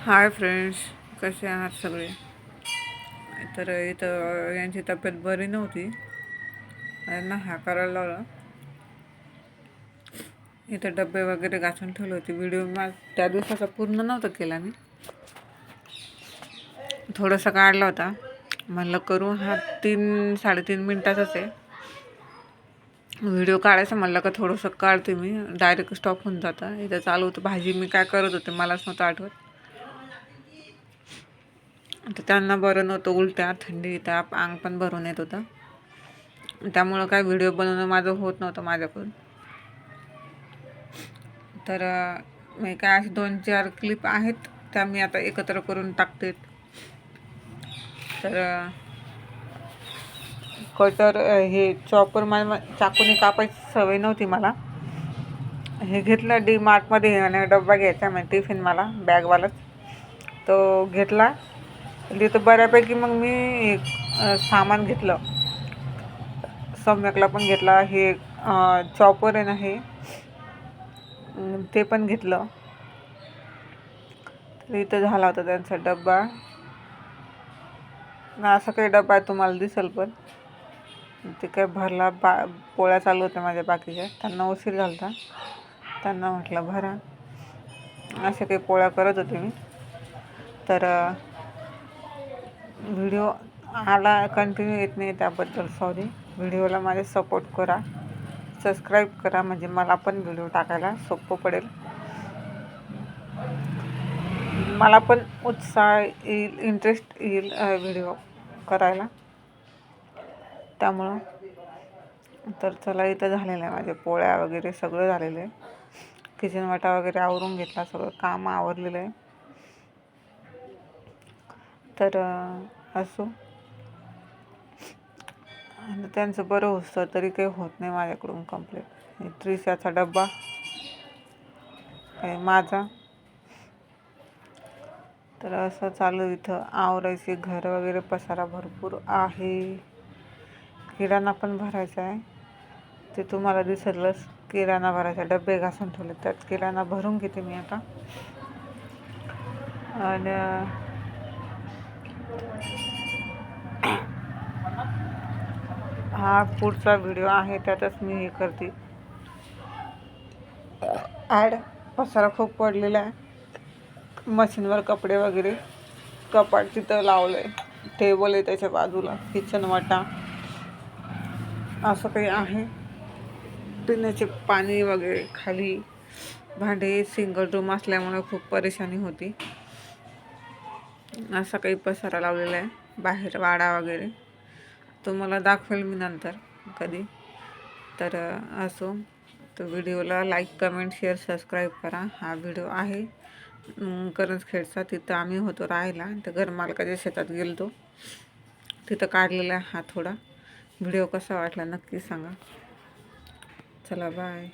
Hi friends, कसे आहात सगळे? तर इथं यांची तब्येत बरी नव्हती, यांना हा करायला लावला. इथं डबे वगैरे घासून ठेवले होते. व्हिडिओ त्या दिवसाचा पूर्ण नव्हता केला, मी थोडासा काढला होता. म्हणलं करू, हा 3-3.5 मिनिटाचाच आहे व्हिडिओ. काढायचं म्हणलं का थोडंसं काढते मी, डायरेक्ट स्टॉप होऊन जातं. इथं चालू होतं भाजी, मी काय करत होते मलाच नव्हतं आठवत. तर त्यांना बरं नव्हतं, उलट्या, थंडी, ताप, अंग पण भरून येत होतं. त्यामुळं काय व्हिडिओ बनवणं माझं होत नव्हतं माझ्याकडून. तर मी काय असे 2-4 क्लिप आहेत, त्या मी आता एकत्र करून टाकते. तर कटर, हे चॉपर, मला चाकूने कापायची सवय नव्हती मला. हे घेतलं डी मार्टमध्ये, आणि डब्बा घ्यायचा म्हणजे टिफिन, मला बॅगवालाच तो घेतला. तिथं बऱ्यापैकी मग मी सामान घेतलं. सम्यकला पण घेतला. हे चॉपर आहे ना, हे ते पण घेतलं. तर इथं झाला होता त्यांचा डब्बा. असं काही डब्बा आहे, तुम्हाला दिसेल. पण ते काय भरला, पोळ्या चालू होत्या माझ्या बाकीच्या, त्यांना उशीर झाला होता. त्यांना म्हटलं भरा, अशा काही पोळ्या करत होते मी. तर व्हिडिओ आला कंटिन्यू येत नाही, त्याबद्दल सॉरी. व्हिडिओला माझे सपोर्ट करा, सबस्क्राईब करा, म्हणजे मला पण व्हिडिओ टाकायला सोपं पडेल, मला पण उत्साह येईल, इंटरेस्ट येईल व्हिडिओ करायला. त्यामुळं तर चला, इथं झालेलं आहे माझ्या पोळ्या वगैरे सगळं झालेलं आहे. किचन वाटा वगैरे आवरून घेतला, सगळं काम आवरलेलं आहे. तर असो, आणि त्यांचं बरं होतं तरी काही होत नाही माझ्याकडून कंप्लीट. त्रिशाचा डब्बा आहे माझा. तर असं चालू, इथं आवरायचे, घर वगैरे पसारा भरपूर आहे. किराणा पण भरायचा आहे, ते तुम्हाला दिसेलच. किराणा भरायचा, डबे घासून ठेवले, त्यात किराणा भरून घेते मी आता. आणि हा पुढचा व्हिडिओ आहे, त्यातच मी हे करते ॲड. पसारा खूप पडलेला आहे, मशीनवर कपडे वगैरे, कपाट तिथं लावलं आहे, टेबल आहे त्याच्या बाजूला, किचन वाटा असं काही आहे. पिण्याचे पाणी वगैरे खाली, भांडे, सिंगल रूम असल्यामुळे खूप परेशानी होती. असा काही पसारा लावलेला आहे, बाहेर वाडा वगैरे, तुम्हाला दाखवेल मी नंतर कधी. तर असो, तर व्हिडिओला लाईक, कमेंट, शेअर, सबस्क्राईब करा. हा व्हिडिओ आहे करंजखेडचा, तिथं आम्ही होतो राहायला. तर घरमालकाच्या शेतात गेलो, तिथं काढलेला हा थोडा व्हिडिओ. कसा वाटला नक्की सांगा. चला, बाय.